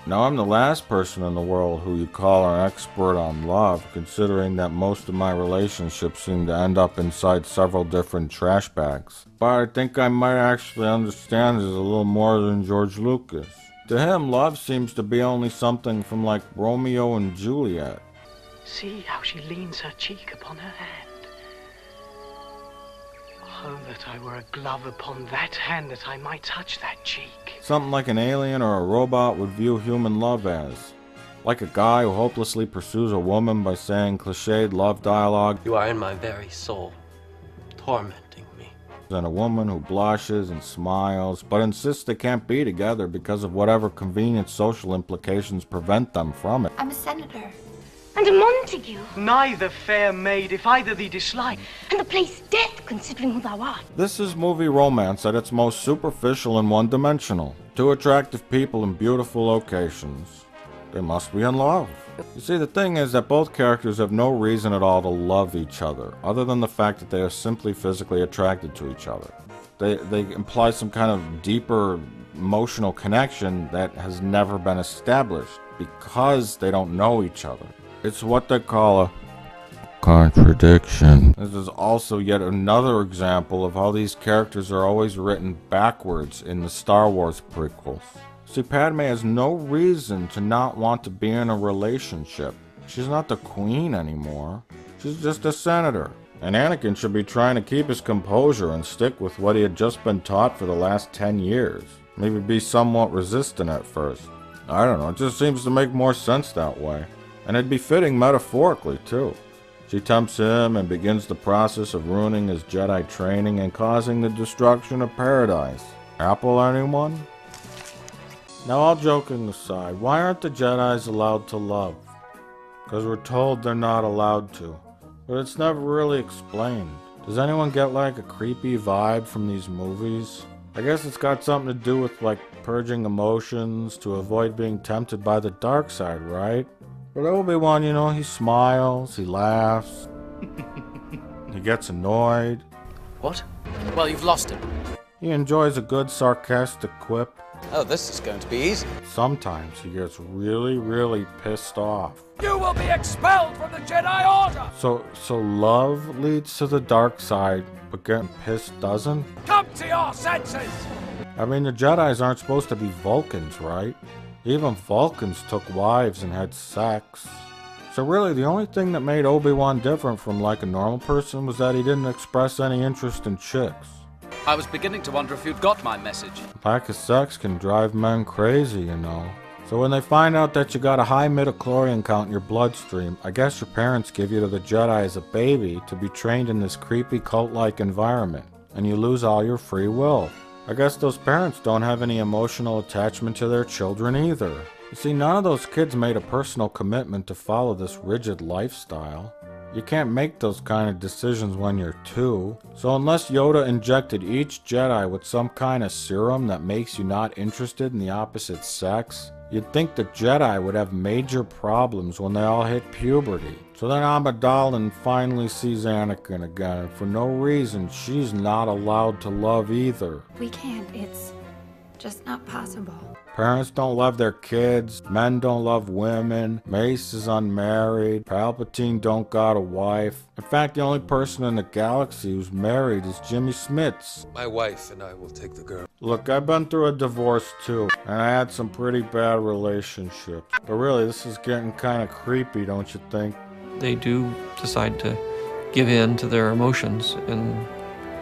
Now, I'm the last person in the world who you call an expert on love, considering that most of my relationships seem to end up inside several different trash bags. But I think I might actually understand this a little more than George Lucas. To him, love seems to be only something from like Romeo and Juliet. See how she leans her cheek upon her hand. Oh, that I were a glove upon that hand, that I might touch that cheek. Something like an alien or a robot would view human love as. Like a guy who hopelessly pursues a woman by saying cliched love dialogue. You are in my very soul, tormenting me. And a woman who blushes and smiles, but insists they can't be together because of whatever convenient social implications prevent them from it. I'm a senator. And a Montague. Neither fair maid, if either thee dislike. And the place death, considering who thou art. This is movie romance at its most superficial and one-dimensional. Two attractive people in beautiful locations. They must be in love. You see, the thing is that both characters have no reason at all to love each other, other than the fact that they are simply physically attracted to each other. They imply some kind of deeper emotional connection that has never been established, because they don't know each other. It's what they call a contradiction. This is also yet another example of how these characters are always written backwards in the Star Wars prequels. See, Padme has no reason to not want to be in a relationship. She's not the queen anymore. She's just a senator. And Anakin should be trying to keep his composure and stick with what he had just been taught for the last 10 years. Maybe be somewhat resistant at first. I don't know, it just seems to make more sense that way. And it'd be fitting metaphorically, too. She tempts him and begins the process of ruining his Jedi training and causing the destruction of paradise. Apple, anyone? Now, all joking aside, why aren't the Jedis allowed to love? Because we're told they're not allowed to. But it's never really explained. Does anyone get like a creepy vibe from these movies? I guess it's got something to do with like purging emotions to avoid being tempted by the dark side, right? But Obi-Wan, you know, he smiles, he laughs, he gets annoyed. What? Well, you've lost him. He enjoys a good sarcastic quip. Oh, this is going to be easy. Sometimes he gets really, really pissed off. You will be expelled from the Jedi Order! So love leads to the dark side, but getting pissed doesn't? Come to your senses! I mean, the Jedis aren't supposed to be Vulcans, right? Even Vulcans took wives and had sex. So really, the only thing that made Obi-Wan different from like a normal person was that he didn't express any interest in chicks. I was beginning to wonder if you'd got my message. Lack of sex can drive men crazy, you know. So when they find out that you got a high midichlorian count in your bloodstream, I guess your parents give you to the Jedi as a baby to be trained in this creepy cult-like environment, and you lose all your free will. I guess those parents don't have any emotional attachment to their children either. You see, none of those kids made a personal commitment to follow this rigid lifestyle. You can't make those kind of decisions when you're 2. So unless Yoda injected each Jedi with some kind of serum that makes you not interested in the opposite sex, you'd think the Jedi would have major problems when they all hit puberty. So then Amidala finally sees Anakin again, and for no reason, she's not allowed to love either. We can't. It's just not possible. Parents don't love their kids, men don't love women, Mace is unmarried, Palpatine don't got a wife. In fact, the only person in the galaxy who's married is Jimmy Smits. My wife and I will take the girl. Look, I've been through a divorce too, and I had some pretty bad relationships. But really, this is getting kind of creepy, don't you think? They do decide to give in to their emotions, and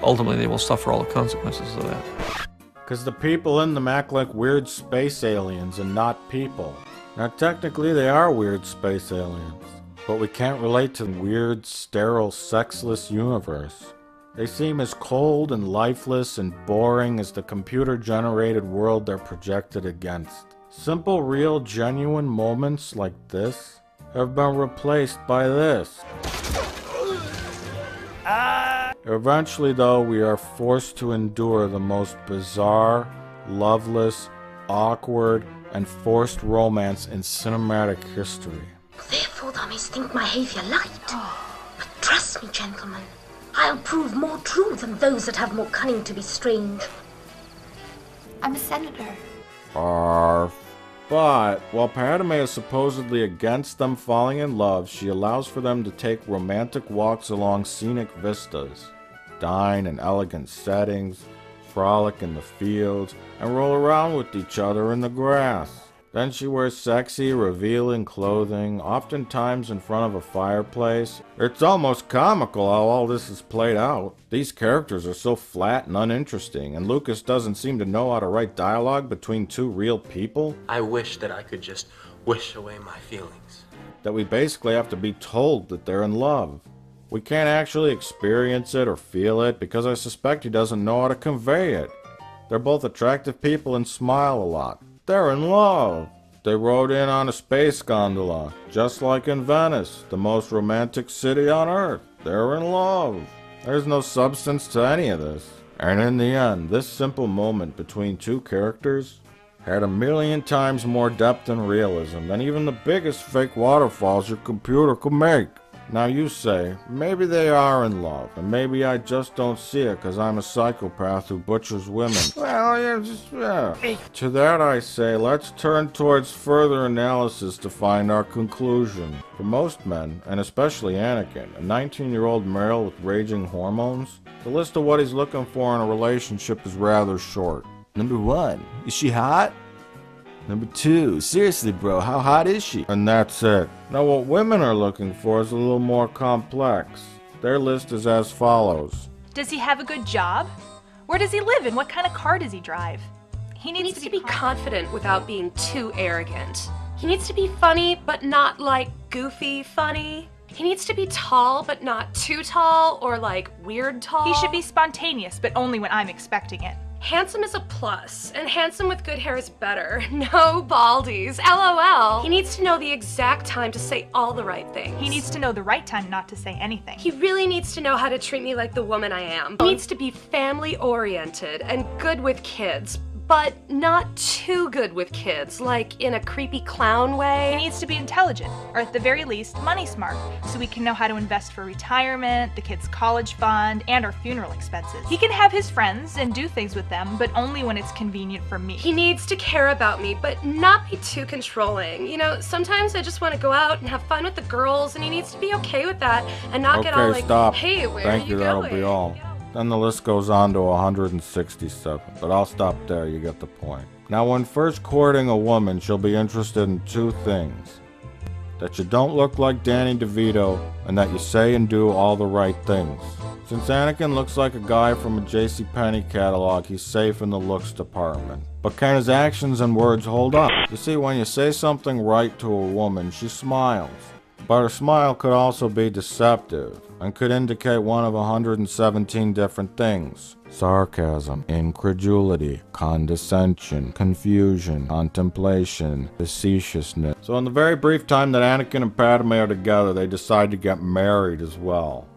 ultimately they will suffer all the consequences of that. Because the people in them act like weird space aliens and not people. Now technically they are weird space aliens, but we can't relate to the weird, sterile, sexless universe. They seem as cold and lifeless and boring as the computer-generated world they're projected against. Simple, real, genuine moments like this have been replaced by this. Eventually, though, we are forced to endure the most bizarre, loveless, awkward, and forced romance in cinematic history. Therefore thou mayst think my behaviour light. But trust me, gentlemen, I'll prove more true than those that have more cunning to be strange. I'm a senator. Arf. But while Padme is supposedly against them falling in love, she allows for them to take romantic walks along scenic vistas, dine in elegant settings, frolic in the fields, and roll around with each other in the grass. Then she wears sexy, revealing clothing, oftentimes in front of a fireplace. It's almost comical how all this is played out. These characters are so flat and uninteresting, and Lucas doesn't seem to know how to write dialogue between two real people. I wish that I could just wish away my feelings. That we basically have to be told that they're in love. We can't actually experience it or feel it because I suspect he doesn't know how to convey it. They're both attractive people and smile a lot. They're in love. They rode in on a space gondola, just like in Venice, the most romantic city on Earth. They're in love. There's no substance to any of this. And in the end, this simple moment between two characters had 1,000,000 times more depth and realism than even the biggest fake waterfalls your computer could make. Now you say, maybe they are in love, and maybe I just don't see it because I'm a psychopath who butchers women. Well, yeah. To that I say, let's turn towards further analysis to find our conclusion. For most men, and especially Anakin, a 19-year-old male with raging hormones, the list of what he's looking for in a relationship is rather short. Number 1, is she hot? Number 2, seriously bro, how hot is she? And that's it. Now what women are looking for is a little more complex. Their list is as follows. Does he have a good job? Where does he live and what kind of car does he drive? He needs to be confident without being too arrogant. He needs to be funny, but not like goofy funny. He needs to be tall, but not too tall or like weird tall. He should be spontaneous, but only when I'm expecting it. Handsome is a plus, and handsome with good hair is better. No baldies, LOL. He needs to know the exact time to say all the right things. He needs to know the right time not to say anything. He really needs to know how to treat me like the woman I am. He needs to be family-oriented and good with kids, but not too good with kids, like in a creepy clown way. He needs to be intelligent, or at the very least, money smart, so we can know how to invest for retirement, the kids' college fund, and our funeral expenses. He can have his friends and do things with them, but only when it's convenient for me. He needs to care about me, but not be too controlling. You know, sometimes I just want to go out and have fun with the girls, and he needs to be okay with that, and not get all like, stop. Hey, where Thank are you that'll going? Be all. Then the list goes on to 167, but I'll stop there, you get the point. Now when first courting a woman, she'll be interested in 2 things. That you don't look like Danny DeVito, and that you say and do all the right things. Since Anakin looks like a guy from a JCPenney catalog, he's safe in the looks department. But can his actions and words hold up? You see, when you say something right to a woman, she smiles. But her smile could also be deceptive, and could indicate one of 117 different things. Sarcasm, incredulity, condescension, confusion, contemplation, facetiousness. So in the very brief time that Anakin and Padme are together, they decide to get married as well.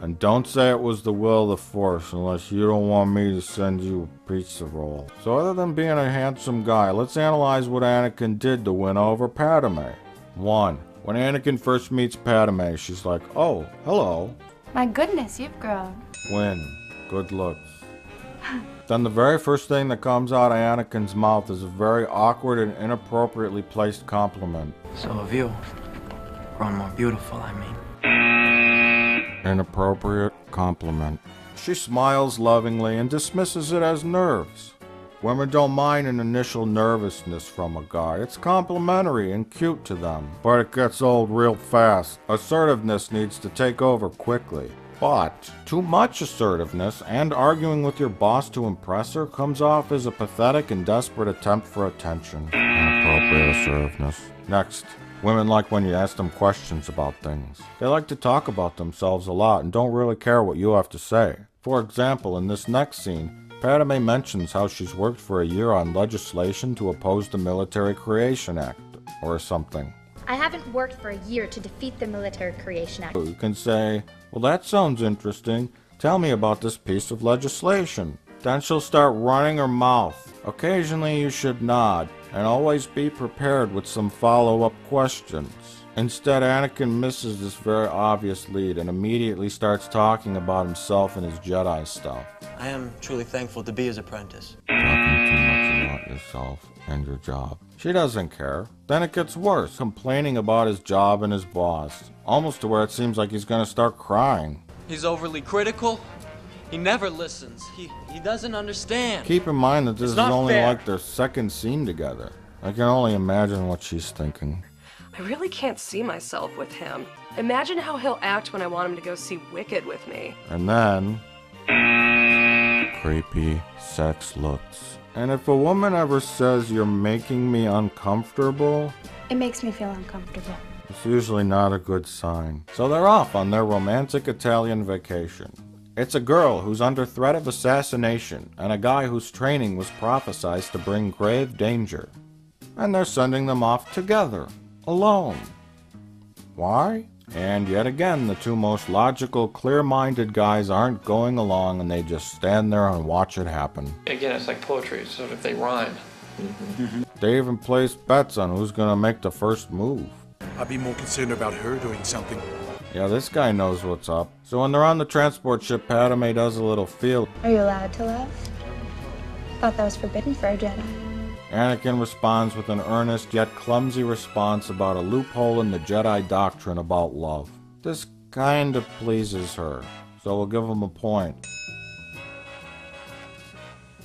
And don't say it was the will of the Force unless you don't want me to send you a pizza roll. So other than being a handsome guy, let's analyze what Anakin did to win over Padme. 1. When Anakin first meets Padme, she's like, oh, hello. My goodness, you've grown. Win. Good looks. Then the very first thing that comes out of Anakin's mouth is a very awkward and inappropriately placed compliment. So have you grown more beautiful, I mean. Inappropriate compliment. She smiles lovingly and dismisses it as nerves. Women don't mind an initial nervousness from a guy. It's complimentary and cute to them. But it gets old real fast. Assertiveness needs to take over quickly. But too much assertiveness and arguing with your boss to impress her comes off as a pathetic and desperate attempt for attention. Inappropriate assertiveness. Next. Women like when you ask them questions about things. They like to talk about themselves a lot and don't really care what you have to say. For example, in this next scene, Padme mentions how she's worked for a year on legislation to oppose the Military Creation Act, or something. I haven't worked for a year to defeat the Military Creation Act. You can say, well, that sounds interesting. Tell me about this piece of legislation. Then she'll start running her mouth. Occasionally you should nod, and always be prepared with some follow-up questions. Instead, Anakin misses this very obvious lead and immediately starts talking about himself and his Jedi stuff. I am truly thankful to be his apprentice. Talking too much about yourself and your job. She doesn't care. Then it gets worse, complaining about his job and his boss, almost to where it seems like he's gonna start crying. He's overly critical. He never listens. He doesn't understand. Keep in mind that this is not only fair. like their second scene together. I can only imagine what she's thinking. I really can't see myself with him. Imagine how he'll act when I want him to go see Wicked with me. And then, creepy sex looks. And if a woman ever says you're making me uncomfortable, It makes me feel uncomfortable. it's usually not a good sign. So they're off on their romantic Italian vacation. It's a girl who's under threat of assassination and a guy whose training was prophesized to bring grave danger. And they're sending them off together, alone. Why? And yet again, the two most logical, clear-minded guys aren't going along and they just stand there and watch it happen. Again, it's like poetry, so if they rhyme. They even place bets on who's gonna make the first move. I'd be more concerned about her doing something. Yeah, this guy knows what's up. So when they're on the transport ship, Padme does a little feel. Are you allowed to love? Thought that was forbidden for a Jedi. Anakin responds with an earnest yet clumsy response about a loophole in the Jedi doctrine about love. This kind of pleases her, so we'll give him a point.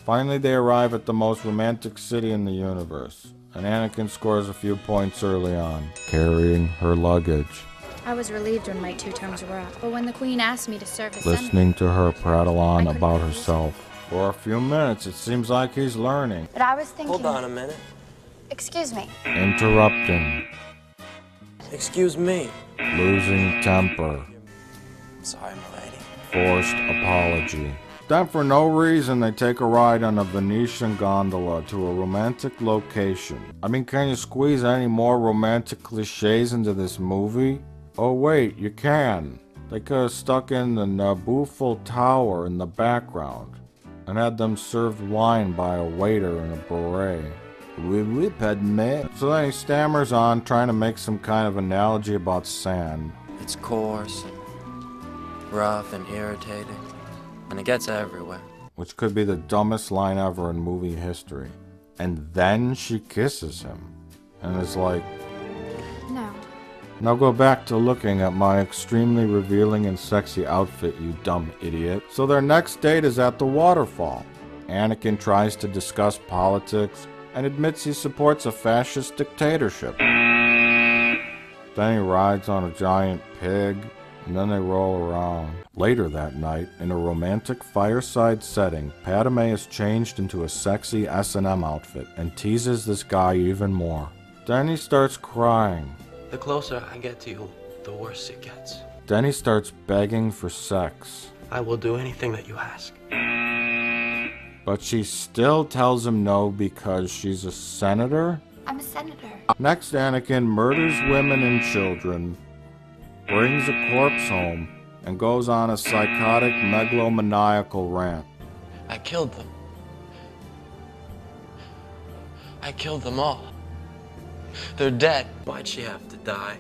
Finally, they arrive at the most romantic city in the universe, and Anakin scores a few points early on, carrying her luggage. I was relieved when my 2 terms were up, but when the Queen asked me to serve as Listening to her prattle on about herself. For a few minutes, it seems like he's learning. But I was thinking... Hold on a minute. Excuse me. Interrupting. Excuse me. Losing temper. Sorry, milady. Forced apology. Then for no reason they take a ride on a Venetian gondola to a romantic location. I mean, can you squeeze any more romantic cliches into this movie? Oh wait, you can. They could have stuck in the Naboophil Tower in the background and had them served wine by a waiter in a beret. Oui, oui, Padme. So then he stammers on, trying to make some kind of analogy about sand. It's coarse and rough and irritating, and it gets everywhere. Which could be the dumbest line ever in movie history. And then she kisses him. And it's like, No. now go back to looking at my extremely revealing and sexy outfit, you dumb idiot. So their next date is at the waterfall. Anakin tries to discuss politics and admits he supports a fascist dictatorship. Then he rides on a giant pig, and then they roll around. Later that night, in a romantic fireside setting, Padme is changed into a sexy S&M outfit and teases this guy even more. Then he starts crying. The closer I get to you, the worse it gets. Then he starts begging for sex. I will do anything that you ask. But she still tells him no because she's a senator? I'm a senator. Next, Anakin murders women and children, brings a corpse home, and goes on a psychotic, megalomaniacal rant. I killed them. I killed them all. They're dead. Why'd she have to die?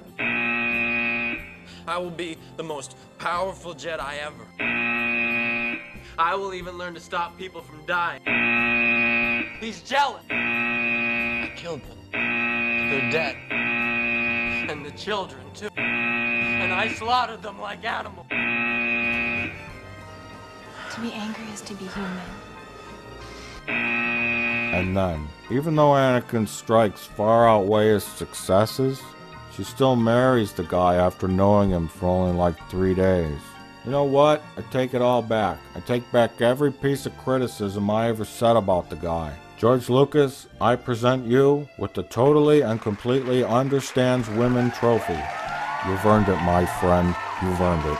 I will be the most powerful Jedi ever. I will even learn to stop people from dying. He's jealous. I killed them. They're dead. And the children, too. And I slaughtered them like animals. To be angry is to be human. And then, even though Anakin's strikes far outweigh his successes, she still marries the guy after knowing him for only like 3 days. You know what? I take it all back. I take back every piece of criticism I ever said about the guy. George Lucas, I present you with the Totally and Completely Understands Women trophy. You've earned it, my friend. You've earned it.